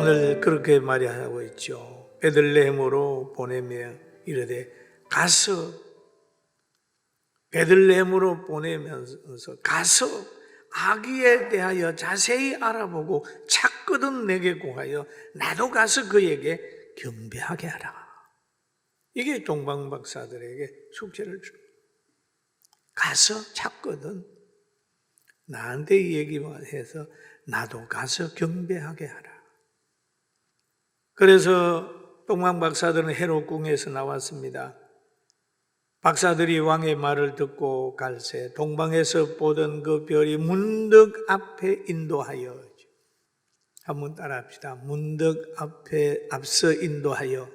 오늘 그렇게 말하고 있죠. 베들레헴으로 보내며 이르되 가서, 베들레헴으로 보내면서 가서 아기에 대하여 자세히 알아보고 찾거든 내게 구하여 나도 가서 그에게 경배하게 하라. 이게 동방박사들에게 숙제를 줍니다. 가서 찾거든 나한테 이 얘기만 해서 나도 가서 경배하게 하라. 그래서 동방박사들은 헤롯궁에서 나왔습니다. 박사들이 왕의 말을 듣고 갈새 동방에서 보던 그 별이 문득 앞에 인도하여, 한번 따라합시다. 문득 앞서 인도하여.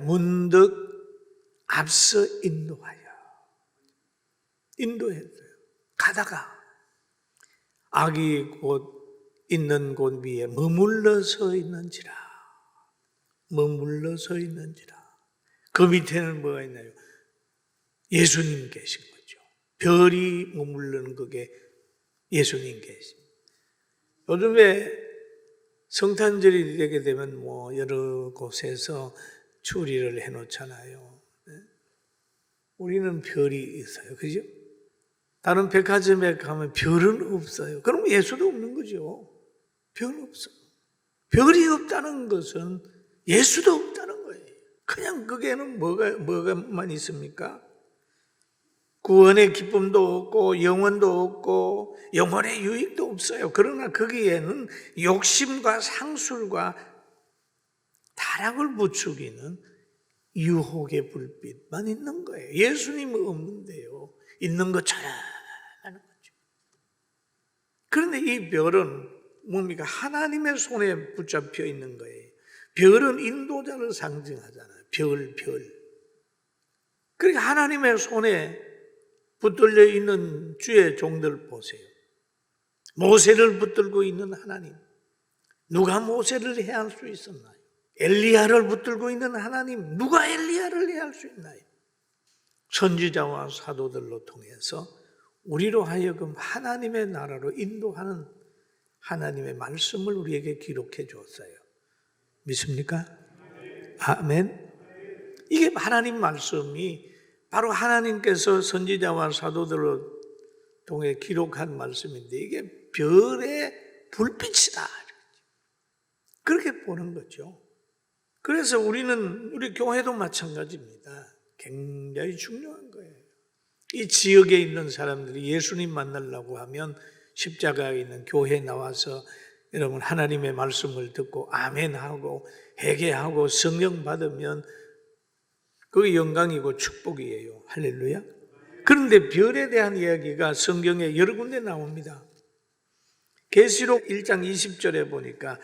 문득 앞서 인도하여. 인도했어요. 가다가 아기 곧 있는 곳 위에 머물러 서 있는지라. 머물러 서 있는지라. 그 밑에는 뭐가 있나요? 예수님 계신 거죠. 별이 머무르는 그게 예수님 계십니다. 요즘에 성탄절이 되게 되면 여러 곳에서 추리를 해놓잖아요. 우리는 별이 있어요. 그죠? 다른 백화점에 가면 별은 없어요. 그럼 예수도 없는 거죠. 별 없어. 별이 없다는 것은 예수도 없다는 거예요. 그냥 거기에는 뭐가만 있습니까? 구원의 기쁨도 없고 영원도 없고 영혼의 유익도 없어요. 그러나 거기에는 욕심과 상술과 타락을 부추기는 유혹의 불빛만 있는 거예요. 예수님은 없는데요. 있는 것처럼 하는 거죠. 그런데 이 별은 뭡니까? 하나님의 손에 붙잡혀 있는 거예요. 별은 인도자를 상징하잖아요. 별. 그러니까 하나님의 손에 붙들려 있는 주의 종들 보세요. 모세를 붙들고 있는 하나님. 누가 모세를 해할 수 있었나요? 엘리야를 붙들고 있는 하나님. 누가 엘리야를 해할 수 있나요? 선지자와 사도들로 통해서 우리로 하여금 하나님의 나라로 인도하는 하나님의 말씀을 우리에게 기록해 주었어요. 믿습니까? 아멘. 이게 하나님 말씀이 바로 하나님께서 선지자와 사도들을 통해 기록한 말씀인데 이게 별의 불빛이다. 그렇게 보는 거죠. 그래서 우리 교회도 마찬가지입니다. 굉장히 중요한 거예요. 이 지역에 있는 사람들이 예수님 만나려고 하면 십자가에 있는 교회에 나와서 여러분 하나님의 말씀을 듣고 아멘하고 회개하고 성령 받으면 그게 영광이고 축복이에요. 할렐루야. 그런데 별에 대한 이야기가 성경에 여러 군데 나옵니다. 계시록 1장 20절에 보니까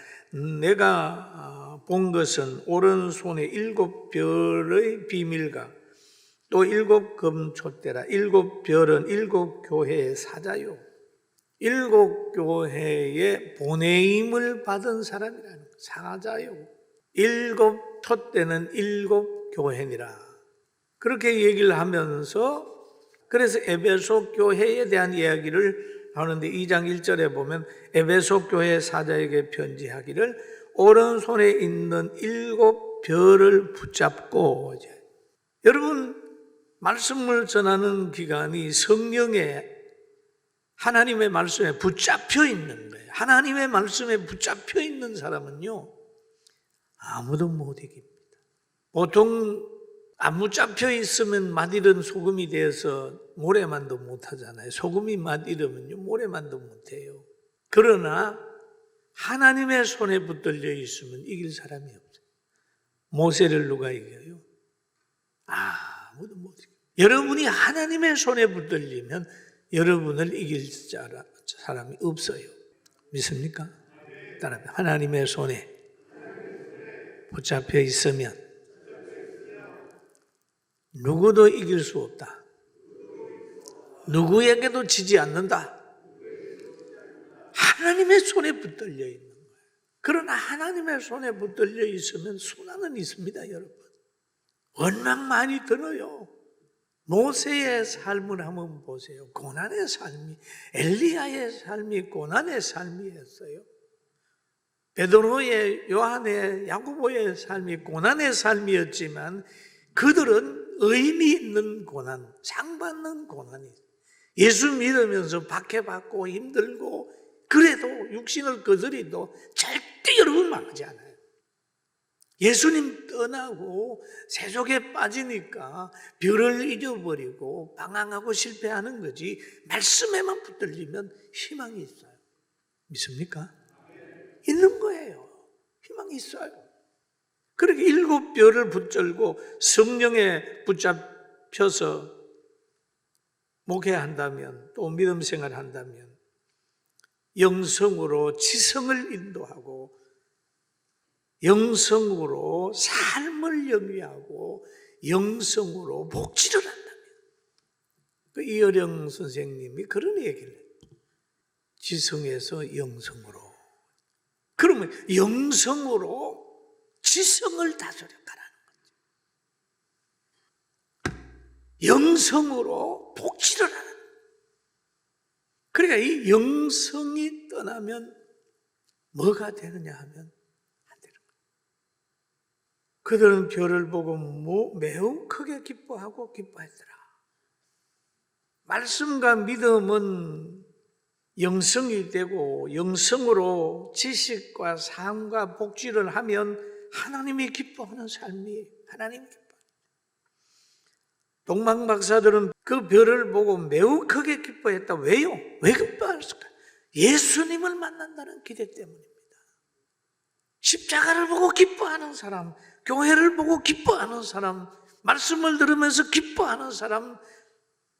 내가 본 것은 오른손에 7별의 비밀과 또 7금촛대라. 7별은 7교회의 사자요. 7교회의 보내임을 받은 사람이라는 사자요. 7톳대는 7교회니라. 그렇게 얘기를 하면서 그래서 에베소 교회에 대한 이야기를 하는데 2장 1절에 보면 에베소 교회 사자에게 편지하기를 오른손에 있는 7별을 붙잡고. 여러분 말씀을 전하는 기간이 성령의 하나님의 말씀에 붙잡혀 있는 거예요. 하나님의 말씀에 붙잡혀 있는 사람은요 아무도 못 이깁니다. 보통 안 붙잡혀 있으면 맛 잃은 소금이 되어서 모래만도 못하잖아요. 소금이 맛 잃으면요 모래만도 못해요. 그러나 하나님의 손에 붙들려 있으면 이길 사람이 없어요. 모세를 누가 이겨요? 아무도 못 이겨요. 여러분이 하나님의 손에 붙들리면 여러분을 이길 사람이 없어요. 믿습니까? 따라합니다. 하나님의 손에 붙잡혀 있으면 누구도 이길 수 없다. 누구에게도 지지 않는다. 하나님의 손에 붙들려 있는 거예요. 그러나 하나님의 손에 붙들려 있으면 순환은 있습니다, 여러분. 원망 많이 들어요. 모세의 삶을 한번 보세요. 고난의 삶이, 엘리야의 삶이 고난의 삶이었어요. 베드로의, 요한의, 야고보의 삶이 고난의 삶이었지만 그들은 의미 있는 고난, 상받는 고난이 예수 믿으면서 박해받고 힘들고 그래도 육신을 거스리도 절대 여러분 망하지 않아요. 예수님 떠나고 세속에 빠지니까 별을 잊어버리고 방황하고 실패하는 거지 말씀에만 붙들리면 희망이 있어요. 믿습니까? 있는 거예요. 희망이 있어요. 그렇게 7별을 붙들고 성령에 붙잡혀서 목회한다면 또 믿음 생활한다면 영성으로 지성을 인도하고 영성으로 삶을 영위하고 영성으로 복지를 한다면 이어령 선생님이 그런 얘기를 해요. 지성에서 영성으로. 그러면 영성으로 지성을 다스려 가라는 거죠. 영성으로 복지를 하는 거예요. 그러니까 이 영성이 떠나면 뭐가 되느냐 하면 안 되는 거예요. 그들은 별을 보고 매우 크게 기뻐하고 기뻐했더라. 말씀과 믿음은 영성이 되고 영성으로 지식과 삶과 복지를 하면 하나님이 기뻐하는 삶이에요. 하나님이 기뻐해요. 동방 박사들은 그 별을 보고 매우 크게 기뻐했다. 왜요? 왜 기뻐했을까? 예수님을 만난다는 기대 때문입니다. 십자가를 보고 기뻐하는 사람, 교회를 보고 기뻐하는 사람, 말씀을 들으면서 기뻐하는 사람,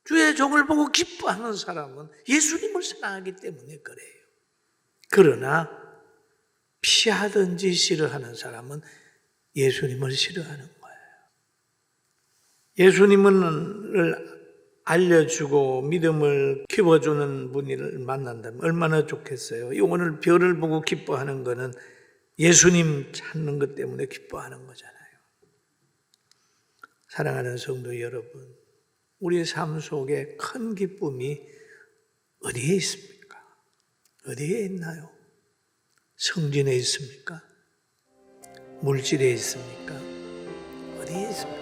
주의 종을 보고 기뻐하는 사람은 예수님을 사랑하기 때문에 그래요. 그러나 피하든지 싫어하는 사람은 예수님을 싫어하는 거예요. 예수님을 알려주고 믿음을 키워주는 분을 만난다면 얼마나 좋겠어요. 오늘 별을 보고 기뻐하는 거는 예수님 찾는 것 때문에 기뻐하는 거잖아요. 사랑하는 성도 여러분, 우리 삶 속에 큰 기쁨이 어디에 있습니까? 어디에 있나요? 성진에 있습니까? 물질에 있습니까? 어디에 있습니까?